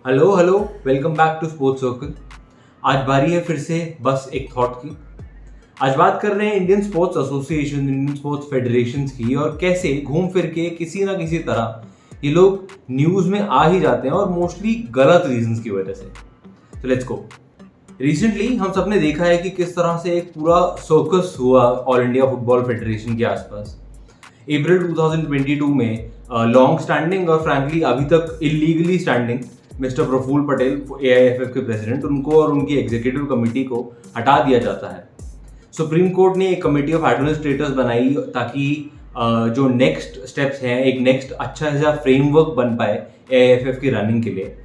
Hello hello, welcome back to sports circle. आज बारी है फिर से बस एक थॉट की। आज बात कर रहे हैं Indian sports association, Indian sports federation की, और कैसे घूम फिर के किसी ना किसी तरह ये लोग न्यूज में आ ही जाते हैं, और मोस्टली गलत रीजंस की वजह से। तो लेट्स गो। रिसेंटली हम सबने देखा है कि किस तरह से एक पूरा सर्कस हुआ ऑल इंडिया फुटबॉल फेडरेशन के आसपास। अप्रैल 2022 में लॉन्ग स्टैंडिंग और फ्रैंकली अभी तक illegally standing mister Praful Patel, AIFF के प्रेसिडेंट, उनको और उनकी एग्जीक्यूटिव कमेटी को हटा दिया जाता है। सुप्रीम कोर्ट ने एक कमेटी ऑफ एडमिनिस्ट्रेटर्स बनाई ताकि जो नेक्स्ट स्टेप्स हैं, एक नेक्स्ट अच्छा सा फ्रेमवर्क बन पाए एआईएफएफ की रनिंग के लिए।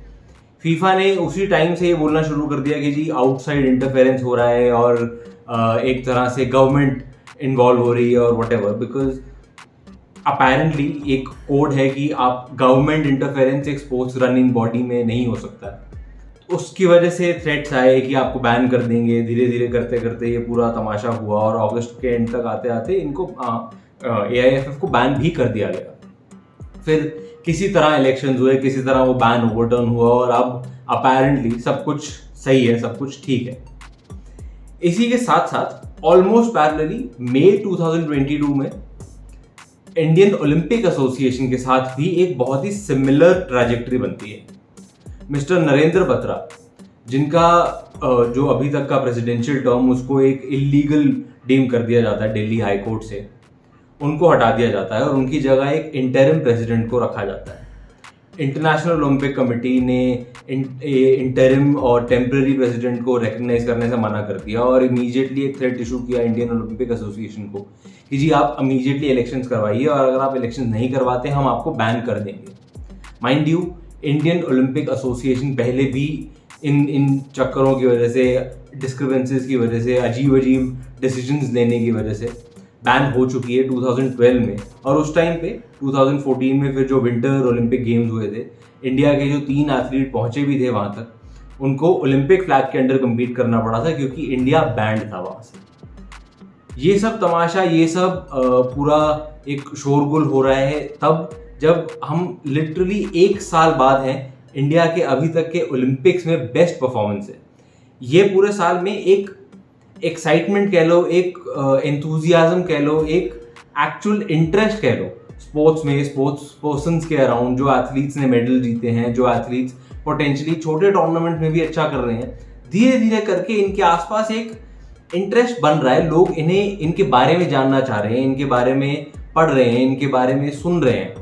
फीफा ने उसी टाइम से ये बोलना शुरू कर दिया कि जी आउटसाइड इंटरफेरेंस हो रहा है और एक तरह से गवर्नमेंट इन्वॉल्व हो रही है और वट एवर, बिकॉज अपेरेंटली एक कोड है कि आप गवर्नमेंट इंटरफेरेंस एक स्पोर्ट्स रनिंग बॉडी में नहीं हो सकता। उसकी वजह से थ्रेट्स आए कि आपको बैन कर देंगे। धीरे धीरे करते करते ये पूरा तमाशा हुआ और अगस्त के एंड तक आते आते इनको एआईएफएफ को बैन भी कर दिया गया। फिर किसी तरह इलेक्शंस हुए, किसी तरह वो बैन ओवरटर्न हुआ और अब अपेरेंटली सब कुछ सही है, सब कुछ ठीक है। इसी के साथ साथ ऑलमोस्ट पैरेलली मई 2022 में इंडियन ओलंपिक एसोसिएशन के साथ भी एक बहुत ही सिमिलर ट्रैजेक्टरी बनती है। मिस्टर नरेंद्र बत्रा, जिनका जो अभी तक का प्रेसिडेंशियल टर्म उसको एक इलीगल डीम कर दिया जाता है दिल्ली हाई कोर्ट से, उनको हटा दिया जाता है और उनकी जगह एक इंटरिम प्रेसिडेंट को रखा जाता है। इंटरनेशनल ओलंपिक कमेटी ने इंटरिम और टेम्पररी प्रेसिडेंट को रिकग्नाइज करने से मना कर दिया और इमीडिएटली एक थ्रेट इशू किया इंडियन ओलंपिक एसोसिएशन को कि जी आप इमीडिएटली इलेक्शंस करवाइए और अगर आप इलेक्शन नहीं करवाते हम आपको बैन कर देंगे। Mind you, Indian Olympic association पहले भी इन चक्करों की वजह से, डिस्क्रिपेंसीज की वजह से, अजीब अजीब डिसीजंस लेने की वजह से बैन हो चुकी है 2012 में। और उस टाइम पे 2014 में फिर जो विंटर ओलंपिक गेम्स हुए थे, इंडिया के जो 3 एथलीट पहुंचे भी थे वहां तक, उनको ओलंपिक फ्लैग के अंडर कम्पीट करना पड़ा था क्योंकि इंडिया बैंड था वहां से। ये सब तमाशा, ये सब पूरा एक शोरगुल हो रहा है तब जब हम लिटरली 1 साल बाद हैं इंडिया के अभी तक के ओलंपिक्स में बेस्ट परफॉर्मेंस है। ये पूरे साल में एक एक्साइटमेंट कह लो, एक एंथुजियाज्म कह लो, एक एक्चुअल इंटरेस्ट कह लो स्पोर्ट्स में, स्पोर्ट्स पर्सन्स के अराउंड, जो एथलीट्स ने मेडल जीते हैं, जो एथलीट्स पोटेंशियली छोटे टूर्नामेंट में भी अच्छा कर रहे हैं, धीरे धीरे करके इनके आसपास एक इंटरेस्ट बन रहा है। लोग इन्हें, इनके बारे में जानना चाह रहे हैं, इनके बारे में पढ़ रहे हैं, इनके बारे में सुन रहे हैं।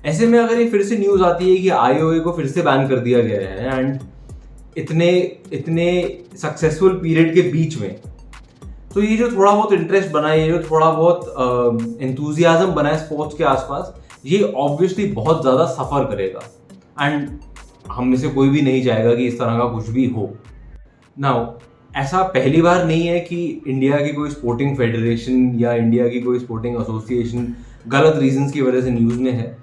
ऐसे में अगर ये फिर से न्यूज आती है कि आईओए को फिर से बैन कर दिया गया है एंड इतने सक्सेसफुल पीरियड के बीच में, तो ये जो थोड़ा बहुत इंटरेस्ट बना है, ये जो थोड़ा बहुत एंथुजियाज्म बना है स्पोर्ट्स के आसपास, ये ऑब्वियसली बहुत ज़्यादा सफ़र करेगा एंड हम में से कोई भी नहीं चाहेगा कि इस तरह का कुछ भी हो। नाउ ऐसा पहली बार नहीं है कि इंडिया की कोई स्पोर्टिंग फेडरेशन या इंडिया की कोई स्पोर्टिंग एसोसिएशन गलत रीजंस की वजह से न्यूज़ में है।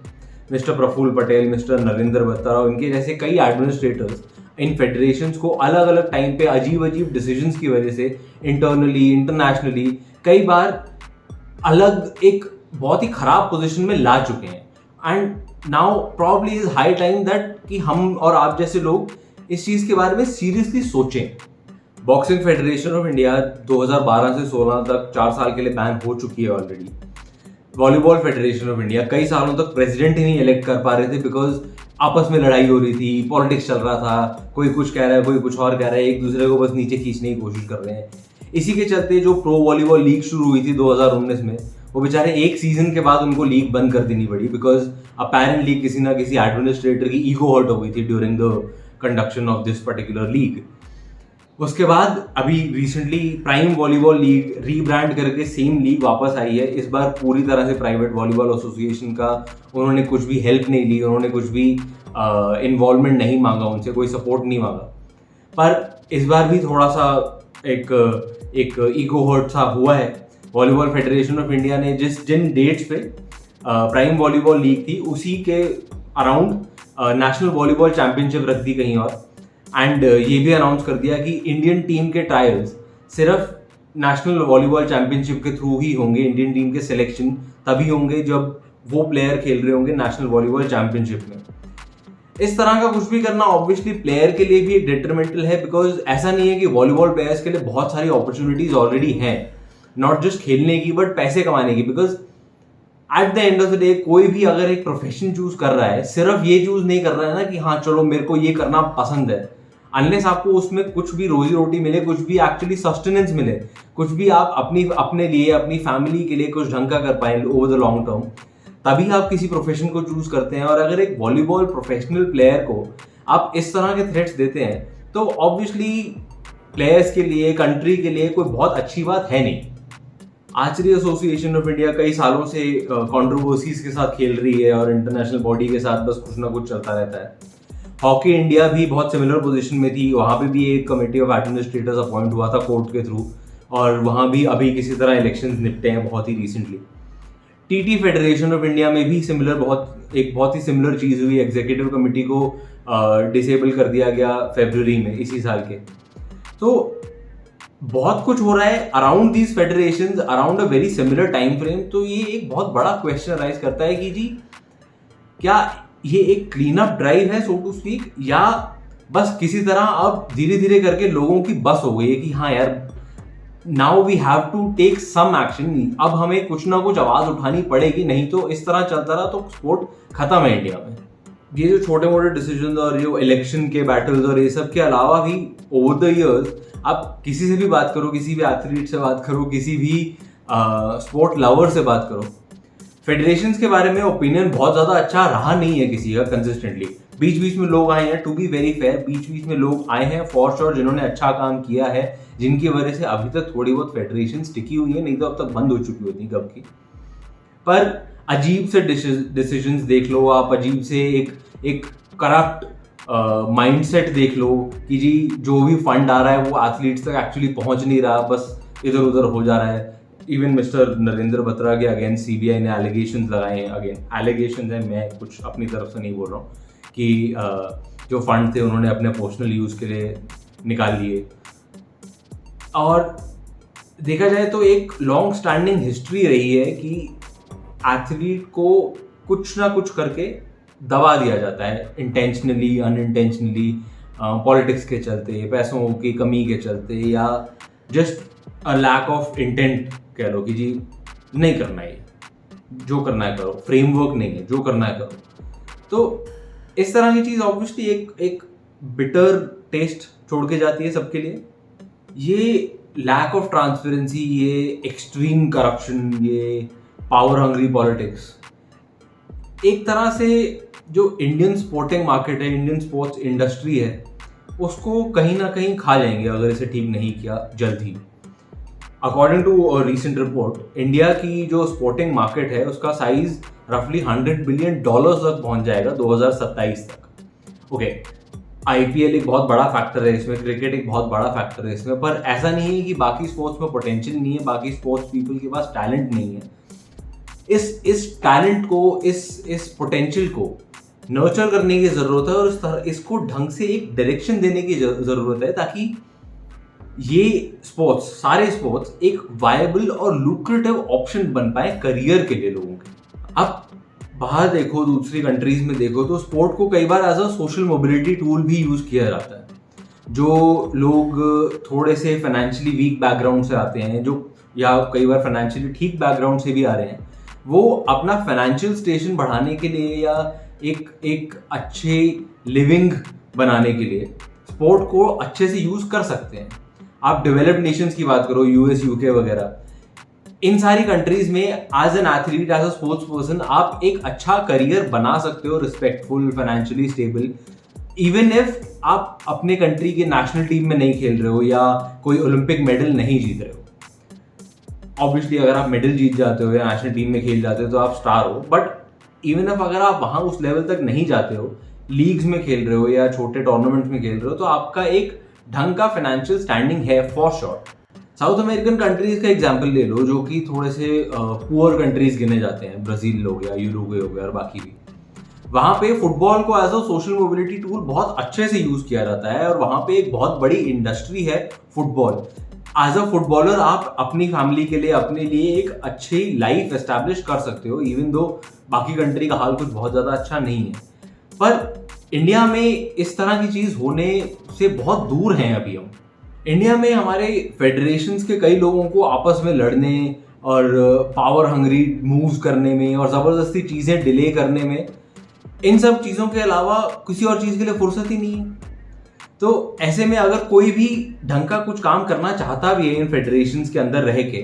मिस्टर प्रफुल्ल पटेल, मिस्टर नरेंद्र बत्रा और इनके जैसे कई एडमिनिस्ट्रेटर्स इन फेडरेशंस को अलग अलग टाइम पे अजीब अजीब डिसीजंस की वजह से इंटरनली, इंटरनेशनली कई बार अलग एक बहुत ही खराब पोजीशन में ला चुके हैं। And now probably is high time that कि हम और आप जैसे लोग इस चीज़ के बारे में सीरियसली सोचें। बॉक्सिंग फेडरेशन ऑफ इंडिया 2012 से 16 तक 4 साल के लिए बैन हो चुकी है already. Volleyball federation of India कई सालों तक प्रेसिडेंट ही नहीं इलेक्ट कर पा रहे थे बिकॉज आपस में लड़ाई हो रही थी, पॉलिटिक्स चल रहा था, कोई कुछ कह रहा है, कोई कुछ और कह रहा है, एक दूसरे को बस नीचे खींचने की कोशिश कर रहे हैं। इसी के चलते जो प्रो वॉलीबॉल लीग शुरू हुई थी 2019 में, वो बेचारे एक सीजन के बाद उनको लीग बंद कर देनी पड़ी बिकॉज अपेरेंटली किसी ना किसी एडमिनिस्ट्रेटर की ईगो हर्ट हो गई थी during the conduction of this particular league. उसके बाद अभी recently prime volleyball league rebrand करके सेम लीग वापस आई है। इस बार पूरी तरह से प्राइवेट वॉलीबॉल एसोसिएशन का उन्होंने कुछ भी हेल्प नहीं ली, उन्होंने कुछ भी इन्वॉल्वमेंट नहीं मांगा, उनसे कोई सपोर्ट नहीं मांगा। पर इस बार भी थोड़ा सा एक ईगो हर्ट सा हुआ है। वॉलीबॉल फेडरेशन ऑफ इंडिया ने जिन डेट्स पे प्राइम वॉलीबॉल लीग थी उसी के अराउंड नेशनल वॉलीबॉल चैंपियनशिप रख दी कहीं और। एंड ये भी अनाउंस कर दिया कि इंडियन टीम के ट्रायल्स सिर्फ नेशनल वॉलीबॉल चैंपियनशिप के थ्रू ही होंगे। इंडियन टीम के सिलेक्शन तभी होंगे जब वो प्लेयर खेल रहे होंगे नेशनल वॉलीबॉल चैंपियनशिप में। इस तरह का कुछ भी करना ऑब्वियसली प्लेयर के लिए भी एक डिटरमेंटल है, बिकॉज ऐसा नहीं है कि वॉलीबॉल प्लेयर्स के लिए बहुत सारी अपॉर्चुनिटीज ऑलरेडी हैं, नॉट जस्ट खेलने की बट पैसे कमाने की। Because at the end of the day कोई भी अगर एक प्रोफेशन चूज कर रहा है, सिर्फ ये चूज नहीं कर रहा है ना कि हाँ चलो मेरे को ये करना पसंद है, अनलेस आपको उसमें कुछ भी रोजी रोटी मिले, कुछ भी एक्चुअली सस्टेनेंस मिले, कुछ भी आप अपने लिए अपनी फैमिली के लिए कुछ ढंग का कर पाए ओवर द लॉन्ग टर्म, तभी आप किसी प्रोफेशन को चूज करते हैं। और अगर एक वॉलीबॉल प्रोफेशनल प्लेयर को आप इस तरह के थ्रेट्स देते हैं तो ऑब्वियसली प्लेयर्स के लिए, कंट्री के लिए कोई बहुत अच्छी बात है नहीं। आर्चरी एसोसिएशन ऑफ इंडिया कई सालों से कंट्रोवर्सीज के साथ खेल रही है और इंटरनेशनल बॉडी के साथ बस कुछ ना कुछ चलता रहता है। हॉकी इंडिया भी बहुत सिमिलर पोजीशन में थी, वहाँ पे भी एक कमेटी ऑफ एडमिनिस्ट्रेटर्स अपॉइंट हुआ था कोर्ट के थ्रू, और वहाँ भी अभी किसी तरह इलेक्शंस निपटे हैं बहुत ही recently. TT federation of India में भी बहुत ही सिमिलर चीज़ हुई, एग्जीक्यूटिव कमेटी को डिसेबल कर दिया गया फरवरी में इसी साल के। तो बहुत कुछ हो रहा है around these federations around a very similar time frame. तो ये एक बहुत बड़ा क्वेश्चन राइज करता है कि जी क्या ये एक क्लीन अप ड्राइव है सो टू स्पीक, या बस किसी तरह अब धीरे धीरे करके लोगों की बस हो गई है कि हाँ यार now we have to take some action, अब हमें कुछ ना कुछ आवाज उठानी पड़ेगी, नहीं तो इस तरह चलता रहा तो स्पोर्ट खत्म है इंडिया में। ये जो छोटे मोटे डिसीजन और जो इलेक्शन के बैटल्स और ये सब के अलावा भी ओवर द इयर्स आप किसी से भी बात करो, किसी भी एथलीट से बात करो, किसी भी स्पोर्ट लवर से बात करो, फेडरेशंस के बारे में ओपिनियन बहुत ज्यादा अच्छा रहा नहीं है किसी का कंसिस्टेंटली। बीच बीच में लोग आए हैं, टू बी वेरी फेयर, बीच बीच में लोग आए हैं फॉर श्योर जिन्होंने अच्छा काम किया है, जिनकी वजह से अभी तक थोड़ी बहुत फेडरेशन टिकी हुई है, नहीं तो अब तक बंद हो चुकी होती कब की। पर अजीब से डिसीजंस देख लो आप, अजीब से एक करप्ट माइंडसेट देख लो कि जी जो भी फंड आ रहा है वो एथलीट्स तक एक्चुअली पहुंच नहीं रहा, बस इधर उधर हो जा रहा है। इवन मिस्टर नरेंद्र बत्रा के अगेंस्ट सीबीआई ने एलिगेशंस लगाए हैं, अगेन एलिगेशंस हैं, मैं कुछ अपनी तरफ से नहीं बोल रहा हूँ, कि जो फंड थे उन्होंने अपने पर्सनल यूज के लिए निकाल लिए। और देखा जाए तो एक लॉन्ग स्टैंडिंग हिस्ट्री रही है कि एथलीट को कुछ ना कुछ करके दबा दिया जाता है, इंटेंशनली अनइंटेंशनली, पॉलिटिक्स के चलते, पैसों की कमी के चलते, या just a lack of intent कह लो कि जी नहीं करना है, जो करना है करो, फ्रेमवर्क नहीं है, जो करना है करो। तो इस तरह की चीज़ ऑब्वियसली एक बिटर टेस्ट छोड़ के जाती है सबके लिए। ये लैक ऑफ ट्रांसपेरेंसी, ये एक्सट्रीम करप्शन, ये पावर हंग्री पॉलिटिक्स एक तरह से जो इंडियन स्पोर्टिंग मार्केट है, इंडियन स्पोर्ट्स इंडस्ट्री है, उसको कहीं ना कहीं खा जाएंगे अगर इसे ठीक नहीं किया जल्द ही। According to recent report, India की जो स्पोर्टिंग मार्केट है उसका साइज रफली $100 बिलियन तक पहुंच जाएगा 2027 तक। ओके, आईपीएल एक बहुत बड़ा फैक्टर है इसमें, क्रिकेट एक बहुत बड़ा फैक्टर है इसमें, पर ऐसा नहीं है कि बाकी स्पोर्ट्स में पोटेंशियल नहीं है, बाकी स्पोर्ट्स पीपल के पास टैलेंट नहीं है। इस टैलेंट को, इस पोटेंशियल को नर्चर करने की जरूरत है, और इसको ढंग से एक डायरेक्शन देने की जरूरत है, ताकि ये स्पोर्ट्स, सारे स्पोर्ट्स एक वायबल और लुक्रेटिव ऑप्शन बन पाए करियर के लिए लोगों के। अब बाहर देखो, दूसरी कंट्रीज में देखो, तो स्पोर्ट को कई बार as a social mobility tool भी यूज किया जाता है। जो लोग थोड़े से फाइनेंशियली वीक बैकग्राउंड से आते हैं, जो या कई बार फाइनेंशियली ठीक बैकग्राउंड से भी आ रहे हैं, वो अपना फाइनेंशियल स्टेशन बढ़ाने के लिए या एक अच्छे लिविंग बनाने के लिए स्पोर्ट को अच्छे से यूज कर सकते हैं। आप डेवलप्ड नेशंस की बात करो, यूएस, यूके वगैरह, इन सारी कंट्रीज में as an athlete, as a sports person आप एक अच्छा करियर बना सकते हो, respectful, financially stable, even if आप अपने कंट्री के नेशनल टीम में नहीं खेल रहे हो या कोई ओलंपिक मेडल नहीं जीत रहे हो। ऑब्वियसली अगर आप मेडल जीत जाते हो या नेशनल टीम में खेल जाते हो तो आप स्टार हो, बट इवन इफ अगर आप वहां उस लेवल तक नहीं जाते हो, लीग्स में खेल रहे हो या छोटे टूर्नामेंट्स में खेल रहे हो, तो आपका एक ढंग का फाइनेंशियल स्टैंडिंग है for sure. South American countries का एग्जांपल ले लो, जो कि थोड़े से पुअर कंट्रीज गिने जाते हैं, ब्राजील हो गया, यूरुग्वे हो गया और बाकी भी। वहां पे फुटबॉल को as a social mobility tool बहुत अच्छे से यूज किया जाता है, और वहां पे एक बहुत बड़ी इंडस्ट्री है फुटबॉल। एज अ फुटबॉलर आप अपनी फैमिली के लिए, अपने लिए एक अच्छी लाइफ एस्टैब्लिश कर सकते हो, इवन दो बाकी कंट्री का हाल कुछ बहुत ज्यादा अच्छा नहीं है। पर इंडिया में इस तरह की चीज होने से बहुत दूर हैं अभी हम। इंडिया में हमारे फेडरेशंस के कई लोगों को आपस में लड़ने और पावर हंग्री मूव्स करने में और ज़बरदस्ती चीज़ें डिले करने में, इन सब चीज़ों के अलावा किसी और चीज़ के लिए फुर्सत ही नहीं है। तो ऐसे में अगर कोई भी ढंग का कुछ काम करना चाहता भी है इन फेडरेशंस के अंदर रह के,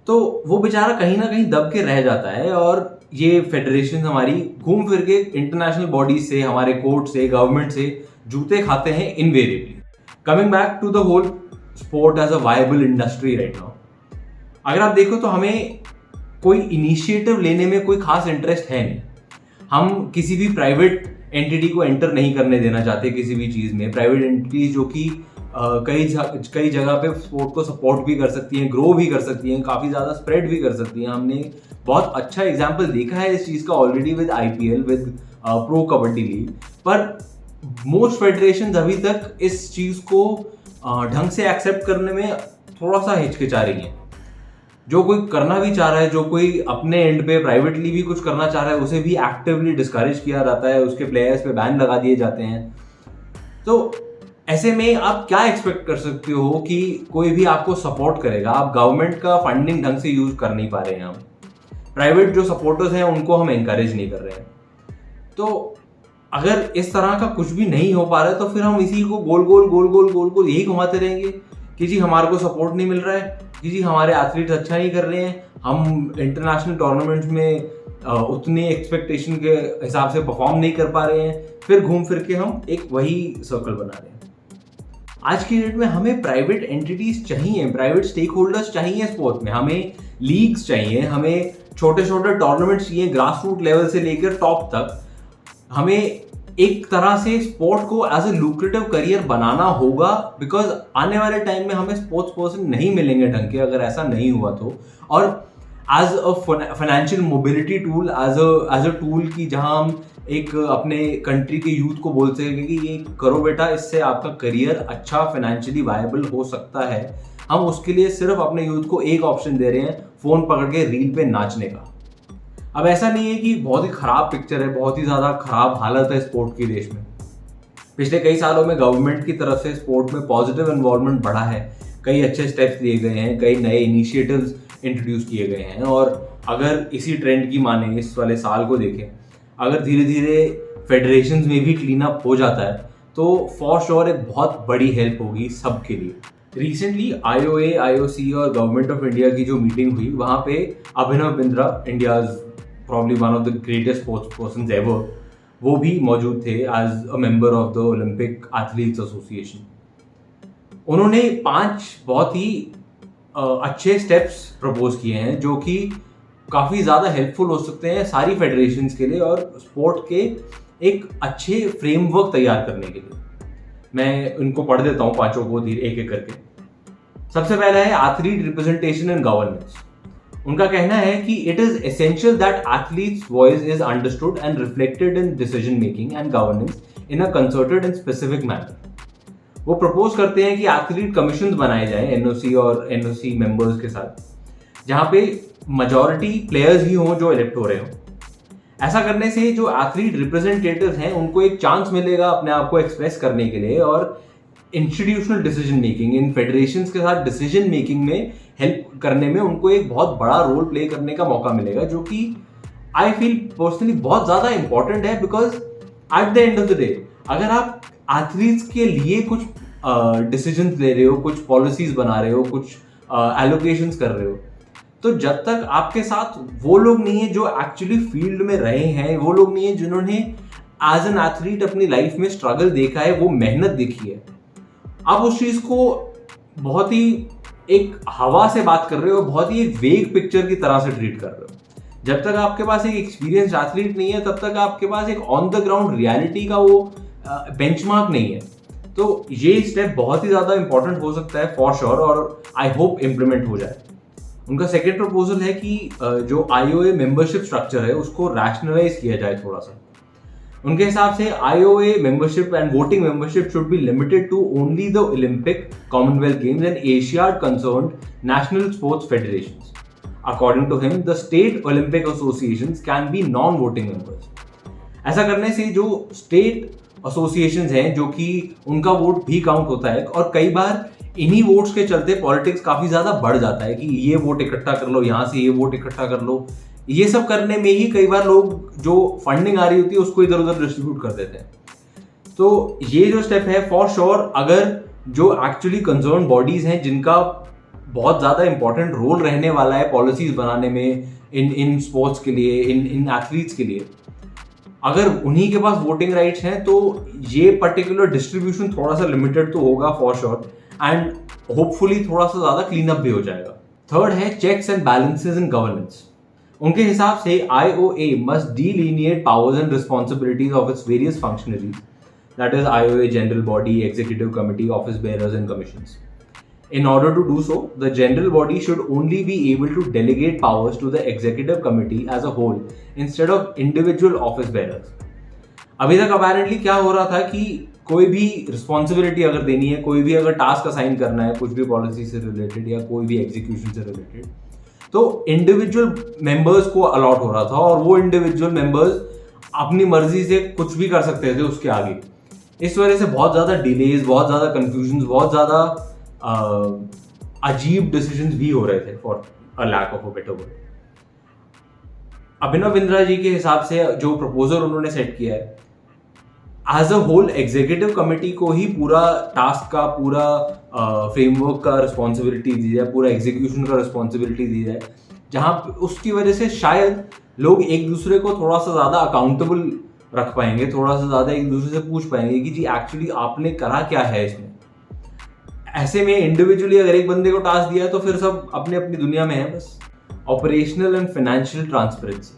तो वो बेचारा कहीं ना कहीं दब के रह जाता है। और ये फेडरेशन हमारी घूम फिर के इंटरनेशनल बॉडीज से, हमारे कोर्ट से, गवर्नमेंट से जूते खाते हैं invariably. Coming back to the whole sport as a viable industry right now, अगर आप देखो तो हमें कोई इनिशिएटिव लेने में कोई खास इंटरेस्ट है नहीं। हम किसी भी प्राइवेट एंटिटी को एंटर नहीं करने देना चाहते किसी भी चीज़ में। प्राइवेट एंटिटीज जो कि कई जगह पे स्पोर्ट को सपोर्ट भी कर सकती हैं, ग्रो भी कर सकती हैं, काफ़ी ज़्यादा स्प्रेड भी कर सकती हैं। हमने बहुत अच्छा एग्जाम्पल देखा है इस चीज़ का already with IPL, with pro kabaddi league. पर मोस्ट फेडरेशन अभी तक इस चीज़ को ढंग से एक्सेप्ट करने में थोड़ा सा हिचकिचा रही हैं। जो कोई करना भी चाह रहा है, जो कोई अपने एंड पे प्राइवेटली भी कुछ करना चाह रहा है, उसे भी एक्टिवली डिस्करेज किया जाता है, उसके प्लेयर्स पे बैन लगा दिए जाते हैं। तो ऐसे में आप क्या एक्सपेक्ट कर सकते हो कि कोई भी आपको सपोर्ट करेगा? आप गवर्नमेंट का फंडिंग ढंग से यूज कर नहीं पा रहे हैं, हम प्राइवेट जो सपोर्टर्स हैं उनको हम एनकरेज नहीं कर रहे हैं। तो अगर इस तरह का कुछ भी नहीं हो पा रहा है तो फिर हम इसी को गोल गोल गोल गोल गोल गोल यही घुमाते रहेंगे कि जी हमारे को सपोर्ट नहीं मिल रहा है, कि जी हमारे एथलीट्स अच्छा नहीं कर रहे हैं, हम इंटरनेशनल टूर्नामेंट्स में उतनी एक्सपेक्टेशन के हिसाब से परफॉर्म नहीं कर पा रहे हैं। फिर घूम फिर के हम एक वही सर्कल बना रहे हैं। आज की डेट में हमें प्राइवेट एंटिटीज चाहिए, प्राइवेट स्टेक होल्डर्स चाहिए स्पोर्ट्स में। हमें लीग्स चाहिए, हमें छोटे छोटे टूर्नामेंट्स चाहिए, ग्रास रूट लेवल से लेकर टॉप तक। हमें एक तरह से स्पोर्ट को एज ए लुक्रेटिव करियर बनाना होगा, बिकॉज आने वाले टाइम में हमें स्पोर्ट्स पर्सन नहीं मिलेंगे ढंग के अगर ऐसा नहीं हुआ तो। और as a financial mobility tool, as a tool की जहां हम एक अपने कंट्री के यूथ को बोल सकेंगे कि ये करो बेटा, इससे आपका करियर अच्छा फाइनेंशियली वायबल हो सकता है। हम उसके लिए सिर्फ अपने यूथ को एक ऑप्शन दे रहे हैं, फोन पकड़ के रील पे नाचने का। अब ऐसा नहीं है कि बहुत ही खराब पिक्चर है, बहुत ही ज़्यादा खराब हालत है स्पोर्ट की देश में। पिछले कई सालों में गवर्नमेंट की तरफ से स्पोर्ट में पॉजिटिव इन्वॉल्वमेंट बढ़ा है, कई अच्छे स्टेप्स लिए गए हैं, कई नए इनिशिएटिव्स इंट्रोड्यूस किए गए हैं। और अगर इसी ट्रेंड की माने, इस वाले साल को देखें, अगर धीरे धीरे फेडरेशंस में भी क्लीन अप हो जाता है तो फॉर श्योर एक बहुत बड़ी हेल्प होगी सबके लिए। रिसेंटली IOA, IOC और गवर्नमेंट ऑफ इंडिया की जो मीटिंग हुई, वहाँ पे Abhinav Bindra, India's probably one of the greatest sports persons ever, वो भी मौजूद थे as a member of the Olympic Athletes Association। उन्होंने 5 बहुत ही अच्छे स्टेप्स प्रपोज किए हैं जो कि काफ़ी ज़्यादा हेल्पफुल हो सकते हैं सारी फेडरेशंस के लिए और स्पोर्ट के एक अच्छे फ्रेमवर्क तैयार करने के लिए। मैं उनको पढ़ देता हूँ पांचों को धीरे एक एक करके। सबसे पहला है एथलीट रिप्रेजेंटेशन एंड गवर्नेंस। उनका कहना है कि it is essential that athletes voice is understood and reflected in decision making and governance in a concerted and specific manner. वो प्रपोज करते हैं कि एथलीट कमीशन बनाए जाएं NOC और NOC मेंबर्स के साथ, जहां पे मेजॉरिटी प्लेयर्स ही हों जो इलेक्ट हो रहे हों। ऐसा करने से जो एथलीट रिप्रेजेंटेटिव्स हैं उनको एक चांस मिलेगा अपने आप को एक्सप्रेस करने के लिए, और इंस्टीट्यूशनल डिसीजन मेकिंग, इन फेडरेशंस के साथ डिसीजन मेकिंग में हेल्प करने में उनको एक बहुत बड़ा रोल प्ले करने का मौका मिलेगा, जो कि आई फील पर्सनली बहुत ज़्यादा इंपॉर्टेंट है। Because at the end of the day अगर आप एथलीट्स के लिए कुछ डिसीजंस ले रहे हो, कुछ पॉलिसीज बना रहे हो, कुछ एलोकेशंस कर रहे हो, तो जब तक आपके साथ वो लोग नहीं है जो एक्चुअली फील्ड में रहे हैं, वो लोग नहीं है जिन्होंने एज एन एथलीट अपनी लाइफ में स्ट्रगल देखा है, वो मेहनत देखी है, आप उस चीज़ को बहुत ही एक हवा से बात कर रहे हो, बहुत ही एक वेग पिक्चर की तरह से ट्रीट कर रहे हो। जब तक आपके पास एक एक्सपीरियंस एथलीट नहीं है, तब तक आपके पास एक ऑन द ग्राउंड रियलिटी का वो बेंचमार्क नहीं है। तो ये स्टेप बहुत ही ज़्यादा इंपॉर्टेंट हो सकता है फॉर श्योर, और आई होप इम्प्लीमेंट हो जाए। उनका सेकेंड प्रपोजल है कि जो IOA मेंबरशिप स्ट्रक्चर है उसको रैशनलाइज किया जाए थोड़ा सा। उनके हिसाब से IOA membership and voting membership should be limited to only the Olympic, Commonwealth Games and Asiad concerned national sports federations. According to him, the state Olympic associations can be non-voting members. ऐसा करने से जो state associations हैं जो कि उनका vote भी count होता है, और कई बार इन्हीं वोट्स के चलते पॉलिटिक्स काफी ज्यादा बढ़ जाता है कि ये वोट इकट्ठा कर लो, यहाँ से ये वोट इकट्ठा कर लो। ये सब करने में ही कई बार लोग जो फंडिंग आ रही होती है उसको इधर उधर डिस्ट्रीब्यूट कर देते हैं। तो ये जो स्टेप है फॉर श्योर, अगर जो एक्चुअली कंसर्न बॉडीज हैं जिनका बहुत ज्यादा इंपॉर्टेंट रोल रहने वाला है पॉलिसीज बनाने में इन स्पोर्ट्स के लिए, इन एथलीट्स के लिए, अगर उन्हीं के पास वोटिंग राइट्स हैं तो ये पर्टिकुलर डिस्ट्रीब्यूशन थोड़ा सा लिमिटेड तो होगा फॉर श्योर, एंड होपफुली थोड़ा सा ज्यादा क्लीन अप भी हो जाएगा। थर्ड है checks and balances in governance. उनके हिसाब से IOA must delineate powers and responsibilities of its various functionaries, that is IOA general body, executive committee, office bearers and commissions. In order to do so, the general body should only be able to delegate powers to the executive committee as a whole instead of individual office bearers. अभी तक apparently क्या हो रहा था कि कोई भी responsibility अगर देनी है, कोई भी अगर टास्क असाइन करना है कुछ भी पॉलिसी से रिलेटेड या कोई भी एग्जीक्यूशन से रिलेटेड, तो इंडिविजुअल मेंबर्स को अलॉट हो रहा था, और वो इंडिविजुअल मेंबर्स अपनी मर्जी से कुछ भी कर सकते थे उसके आगे। इस वजह से बहुत ज़्यादा डिलेज, बहुत ज़्यादा कन्फ्यूजन, बहुत ज़्यादा अजीब डिसीजंस भी हो रहे थे for a lack of a better word. Abhinav Bindra ji के हिसाब से जो प्रपोजल उन्होंने सेट किया है, as a whole executive committee को ही पूरा टास्क का, पूरा फ्रेमवर्क का रिस्पॉन्सिबिलिटी दी जाए, पूरा एग्जीक्यूशन का रिस्पॉन्सिबिलिटी दी जाए, जहां उसकी वजह से शायद लोग एक दूसरे को थोड़ा सा ज़्यादा अकाउंटेबल रख पाएंगे, थोड़ा सा ज़्यादा एक दूसरे से पूछ पाएंगे कि जी एक्चुअली आपने करा क्या है इसमें। ऐसे में इंडिविजुअली अगर एक बंदे को टास्क दिया है तो फिर सब अपनी अपनी दुनिया में है बस। Operational and financial transparency.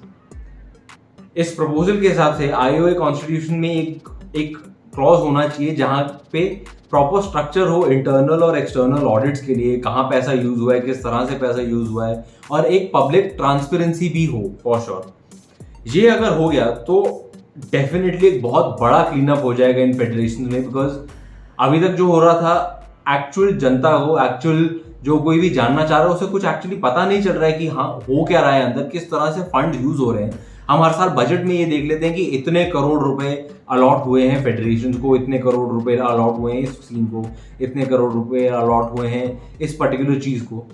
इस प्रपोजल के हिसाब से IOA कॉन्स्टिट्यूशन में एक क्लॉज होना चाहिए जहां पे प्रॉपर स्ट्रक्चर हो इंटरनल और एक्सटर्नल ऑडिट्स के लिए, कहाँ पैसा यूज हुआ है, किस तरह से पैसा यूज हुआ है, और एक पब्लिक ट्रांसपेरेंसी भी हो फॉर श्योर। ये अगर हो गया तो डेफिनेटली एक बहुत बड़ा क्लीन अप हो जाएगा इन फेडरेशन में, बिकॉज अभी तक जो हो रहा था एक्चुअल जनता को, एक्चुअल जो कोई भी जानना चाह रहा है उसे कुछ एक्चुअली पता नहीं चल रहा है कि हाँ हो क्या रहा है अंदर, किस तरह से फंड यूज हो रहे हैं। हम हर साल बजट में ये देख लेते हैं कि इतने करोड़ रुपए अलॉट हुए हैं फेडरेशन को, इतने करोड़ रुपए अलॉट हुए हैं इस स्कीम को, इतने करोड़ रुपए अलॉट हुए हैं इस पर्टिकुलर चीज को।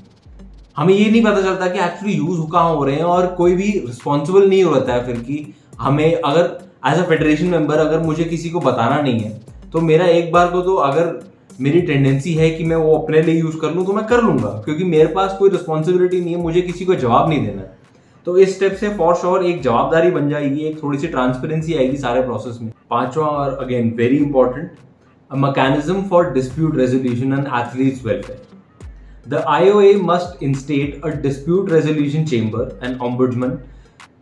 हमें ये नहीं पता चलता कि एक्चुअली यूज कहाँ हो रहे हैं, और कोई भी रिस्पॉन्सिबल नहीं होता है फिर कि हमें, अगर एज अ फेडरेशन मेंबर अगर मुझे किसी को बताना नहीं है तो मेरा एक बार को तो अगर मेरी टेंडेंसी है कि मैं वो अपने लिए यूज कर लूँ तो मैं कर लूंगा, क्योंकि मेरे पास कोई रिस्पॉन्सिबिलिटी नहीं है, मुझे किसी को जवाब नहीं देना है। तो इस स्टेप से फॉर श्योर एक जवाबदारी बन जाएगी, एक थोड़ी सी ट्रांसपेरेंसी आएगी सारे प्रोसेस में। पांचवा और again very important, a mechanism for dispute resolution and athletes welfare. The IOA must instate a dispute resolution chamber and ombudsman,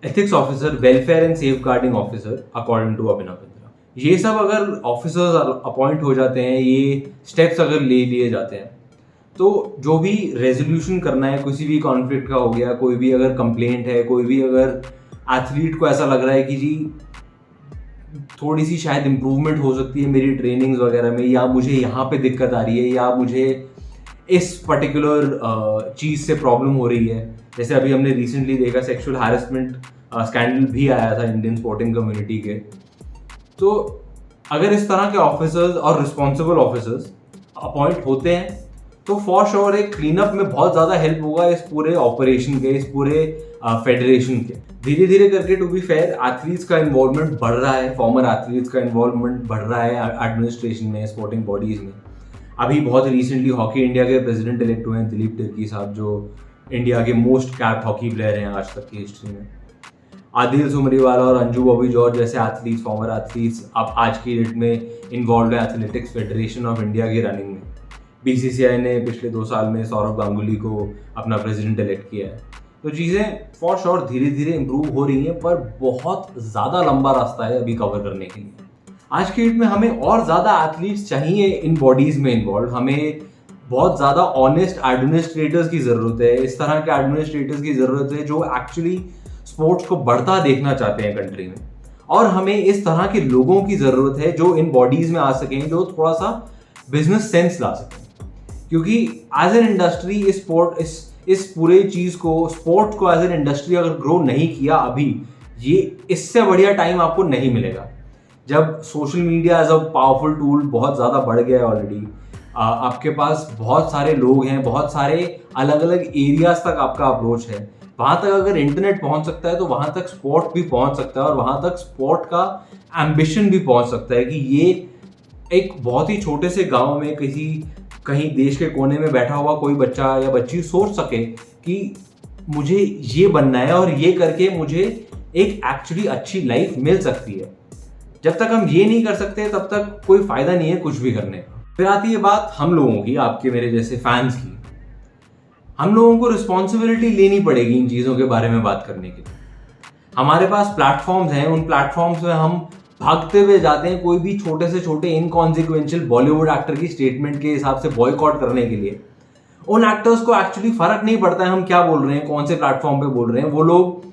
ethics officer, welfare and safeguarding officer according to Abhinav Bindra. ये सब अगर officers appoint हो जाते हैं, ये steps अगर ले लिए जाते हैं, तो जो भी रेजोल्यूशन करना है किसी भी कॉन्फ्लिक्ट का हो गया, कोई भी अगर कंप्लेंट है, कोई भी अगर एथलीट को ऐसा लग रहा है कि जी थोड़ी सी शायद इम्प्रूवमेंट हो सकती है मेरी ट्रेनिंग्स वगैरह में, या मुझे यहाँ पे दिक्कत आ रही है, या मुझे इस पर्टिकुलर चीज़ से प्रॉब्लम हो रही है। जैसे अभी हमने रिसेंटली देखा सेक्सुअल हैरेसमेंट स्कैंडल भी आया था इंडियन स्पोर्टिंग कम्युनिटी के। तो अगर इस तरह के ऑफिसर्स और रिस्पॉन्सिबल ऑफिसर्स अपॉइंट होते हैं तो फॉर श्योर एक क्लीनअप में बहुत ज़्यादा हेल्प होगा इस पूरे ऑपरेशन के, इस पूरे फेडरेशन के। धीरे धीरे करके टू बी फेयर एथलीट्स का इन्वॉल्वमेंट बढ़ रहा है, फॉर्मर एथलीट्स का इन्वॉल्वमेंट बढ़ रहा है एडमिनिस्ट्रेशन में, स्पोर्टिंग बॉडीज में। अभी बहुत रिसेंटली हॉकी इंडिया के प्रेसिडेंट इलेक्ट हुए हैं दिलीप तिर्की साहब, जो इंडिया के मोस्ट कैप्ड हॉकी प्लेयर हैं आज तक की हिस्ट्री में। आदिल सुमरीवाला और अंजू बॉबी जॉर्ज जैसे एथलीट्स, फॉर्मर एथलीट्स अब आज की डेट में इन्वॉल्व है एथलेटिक्स फेडरेशन ऑफ इंडिया की रनिंग में। BCCI ने पिछले 2 साल में सौरभ गांगुली को अपना प्रेसिडेंट इलेक्ट किया है। तो चीज़ें फॉर श्योर धीरे धीरे इम्प्रूव हो रही हैं, पर बहुत ज़्यादा लंबा रास्ता है अभी कवर करने के लिए। आज की डेट में हमें और ज़्यादा एथलीट्स चाहिए इन बॉडीज़ में इन्वॉल्व। हमें बहुत ज़्यादा ऑनेस्ट एडमिनिस्ट्रेटर्स की ज़रूरत है, इस तरह के एडमिनिस्ट्रेटर्स की ज़रूरत है जो एक्चुअली स्पोर्ट्स को बढ़ता देखना चाहते हैं कंट्री में। और हमें इस तरह के लोगों की ज़रूरत है जो इन बॉडीज़ में आ सकें, जो थोड़ा सा बिजनेस सेंस ला सकें। क्योंकि एज एन इंडस्ट्री इस पूरे चीज़ को, स्पोर्ट को एज एन इंडस्ट्री अगर ग्रो नहीं किया अभी, ये इससे बढ़िया टाइम आपको नहीं मिलेगा। जब social media as a powerful tool बहुत ज़्यादा बढ़ गया है ऑलरेडी, आपके पास बहुत सारे लोग हैं, बहुत सारे अलग अलग एरियाज तक आपका अप्रोच है। वहाँ तक अगर इंटरनेट पहुँच सकता है तो वहाँ तक स्पोर्ट भी पहुँच सकता है, और वहाँ तक स्पोर्ट का एम्बिशन भी पहुँच सकता है कि ये एक बहुत ही छोटे से गांव में कहीं देश के कोने में बैठा हुआ कोई बच्चा या बच्ची सोच सके कि मुझे ये बनना है और ये करके मुझे एक एक्चुअली अच्छी लाइफ मिल सकती है। जब तक हम ये नहीं कर सकते तब तक कोई फायदा नहीं है कुछ भी करने का। फिर आती है बात हम लोगों की, आपके मेरे जैसे फैंस की। हम लोगों को रिस्पॉन्सिबिलिटी लेनी पड़ेगी इन चीज़ों के बारे में बात करने के लिए। हमारे पास प्लेटफॉर्म्स हैं, उन प्लेटफॉर्म्स में हम भागते हुए जाते हैं कोई भी छोटे से छोटे इनकॉन्सिक्वेंशियल बॉलीवुड एक्टर की स्टेटमेंट के हिसाब से बॉयकॉट करने के लिए। उन एक्टर्स को एक्चुअली फर्क नहीं पड़ता है हम क्या बोल रहे हैं, कौन से प्लेटफॉर्म पे बोल रहे हैं। वो लोग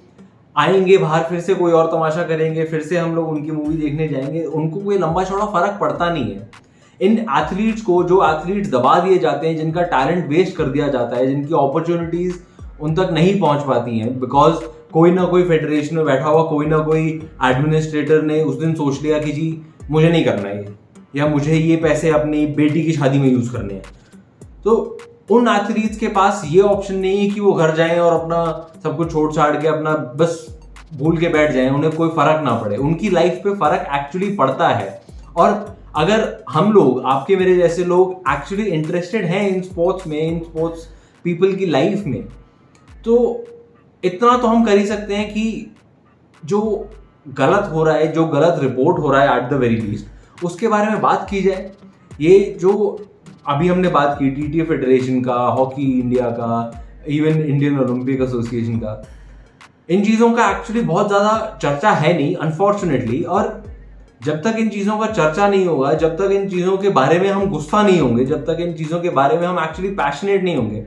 आएंगे बाहर, फिर से कोई और तमाशा करेंगे, फिर से हम लोग उनकी मूवी देखने जाएंगे, उनको कोई लंबा चौड़ा फर्क पड़ता नहीं है। इन एथलीट्स को, जो एथलीट्स दबा दिए जाते हैं, जिनका टैलेंट वेस्ट कर दिया जाता है, जिनकी अपॉर्चुनिटीज उन तक नहीं पहुंच पाती हैं बिकॉज कोई ना कोई फेडरेशन में बैठा हुआ कोई ना कोई एडमिनिस्ट्रेटर ने उस दिन सोच लिया कि जी मुझे नहीं करना है, या मुझे ये पैसे अपनी बेटी की शादी में यूज करने हैं। तो उन एथलीट्स के पास ये ऑप्शन नहीं है कि वो घर जाएं और अपना सब कुछ छोड़ छाड़ के अपना बस भूल के बैठ जाएं, उन्हें कोई फर्क ना पड़े। उनकी लाइफ पे फर्क एक्चुअली पड़ता है। और अगर हम लोग, आपके मेरे जैसे लोग एक्चुअली इंटरेस्टेड हैं इन स्पोर्ट्स में, इन स्पोर्ट्स पीपल की लाइफ में, तो इतना तो हम कर ही सकते हैं कि जो गलत हो रहा है, जो गलत रिपोर्ट हो रहा है एट द वेरी लीस्ट, उसके बारे में बात की जाए। ये जो अभी हमने बात की टीटीए फेडरेशन का, हॉकी इंडिया का, इवन इंडियन ओलंपिक एसोसिएशन का, इन चीज़ों का एक्चुअली बहुत ज़्यादा चर्चा है नहीं अनफॉर्चुनेटली। और जब तक इन चीज़ों का चर्चा नहीं होगा, जब तक इन चीज़ों के बारे में हम गुस्सा नहीं होंगे, जब तक इन चीज़ों के बारे में हम एक्चुअली पैशनेट नहीं होंगे,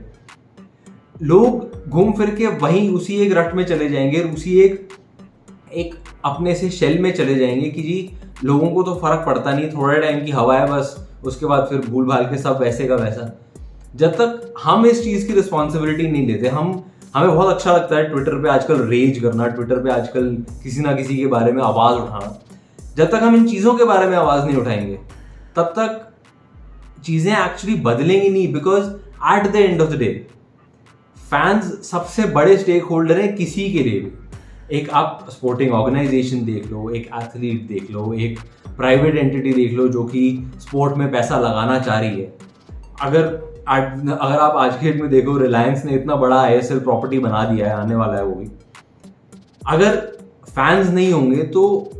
लोग घूम फिर के वहीं उसी एक रट में चले जाएंगे, उसी एक अपने से शेल में चले जाएंगे कि जी लोगों को तो फर्क पड़ता नहीं, थोड़े टाइम की हवा है बस, उसके बाद फिर भूल भाल के सब वैसे का वैसा। जब तक हम इस चीज़ की रिस्पॉन्सिबिलिटी नहीं लेते, हमें बहुत अच्छा लगता है ट्विटर पे आजकल रेज करना, ट्विटर पे आजकल किसी ना किसी के बारे में आवाज़ उठाना। जब तक हम इन चीज़ों के बारे में आवाज़ नहीं उठाएंगे तब तक चीज़ें एक्चुअली बदलेंगी नहीं। Because at the end of the day fans सबसे बड़े स्टेक होल्डर हैं किसी के लिए भी। एक आप स्पोर्टिंग ऑर्गेनाइजेशन देख लो, एक एथलीट देख लो, एक प्राइवेट एंटिटी देख लो जो कि स्पोर्ट में पैसा लगाना चाह रही है। अगर आप आज के डेट में देखो, रिलायंस ने इतना बड़ा आईएसएल प्रॉपर्टी बना दिया है, आने वाला है वो भी। अगर फैंस नहीं होंगे तो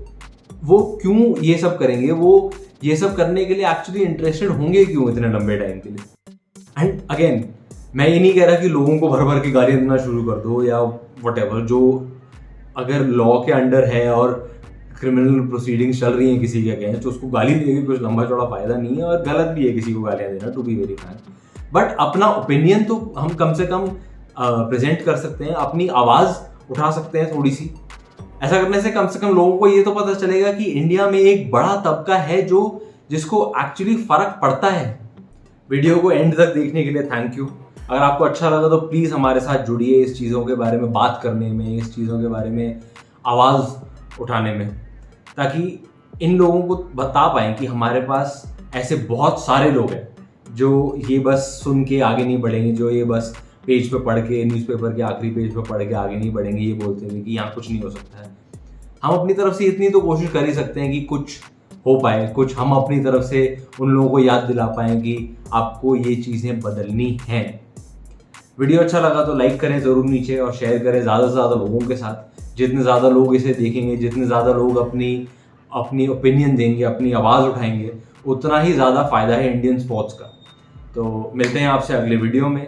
वो क्यों ये सब करेंगे, वो ये सब करने के लिए एक्चुअली इंटरेस्टेड होंगे क्यों इतने लंबे टाइम के लिए। एंड अगेन, मैं ये नहीं कह रहा कि लोगों को भर भर के गालियां देना शुरू कर दो या व्हाटएवर। जो अगर लॉ के अंडर है और क्रिमिनल प्रोसीडिंग्स चल रही हैं किसी के अगेंस्ट, तो उसको गाली देने की कुछ लंबा चौड़ा फायदा नहीं है, और गलत भी है किसी को गालियां देना, to be very frank. But अपना ओपिनियन तो हम कम से कम प्रेजेंट कर सकते हैं, अपनी आवाज़ उठा सकते हैं थोड़ी सी। ऐसा करने से कम लोगों को ये तो पता चलेगा कि इंडिया में एक बड़ा तबका है जिसको एक्चुअली फर्क पड़ता है। वीडियो को एंड तक देखने के लिए थैंक यू। अगर आपको अच्छा लगा तो प्लीज़ हमारे साथ जुड़िए इस चीज़ों के बारे में बात करने में, इस चीज़ों के बारे में आवाज़ उठाने में, ताकि इन लोगों को बता पाएँ कि हमारे पास ऐसे बहुत सारे लोग हैं जो ये बस सुन के आगे नहीं बढ़ेंगे, जो ये बस पेज पे पढ़ के, न्यूज़पेपर के आखिरी पेज पे पढ़ के आगे नहीं बढ़ेंगे ये बोलते हुए कि यहाँ कुछ नहीं हो सकता है। हम अपनी तरफ से इतनी तो कोशिश कर ही सकते हैं कि कुछ हो पाए, कुछ हम अपनी तरफ से उन लोगों को याद दिला पाएँ कि आपको ये चीज़ें बदलनी हैं। वीडियो अच्छा लगा तो लाइक करें ज़रूर नीचे, और शेयर करें ज़्यादा से ज़्यादा लोगों के साथ। जितने ज़्यादा लोग इसे देखेंगे, जितने ज़्यादा लोग अपनी ओपिनियन देंगे, अपनी आवाज़ उठाएंगे, उतना ही ज़्यादा फ़ायदा है इंडियन स्पोर्ट्स का। तो मिलते हैं आपसे अगले वीडियो में।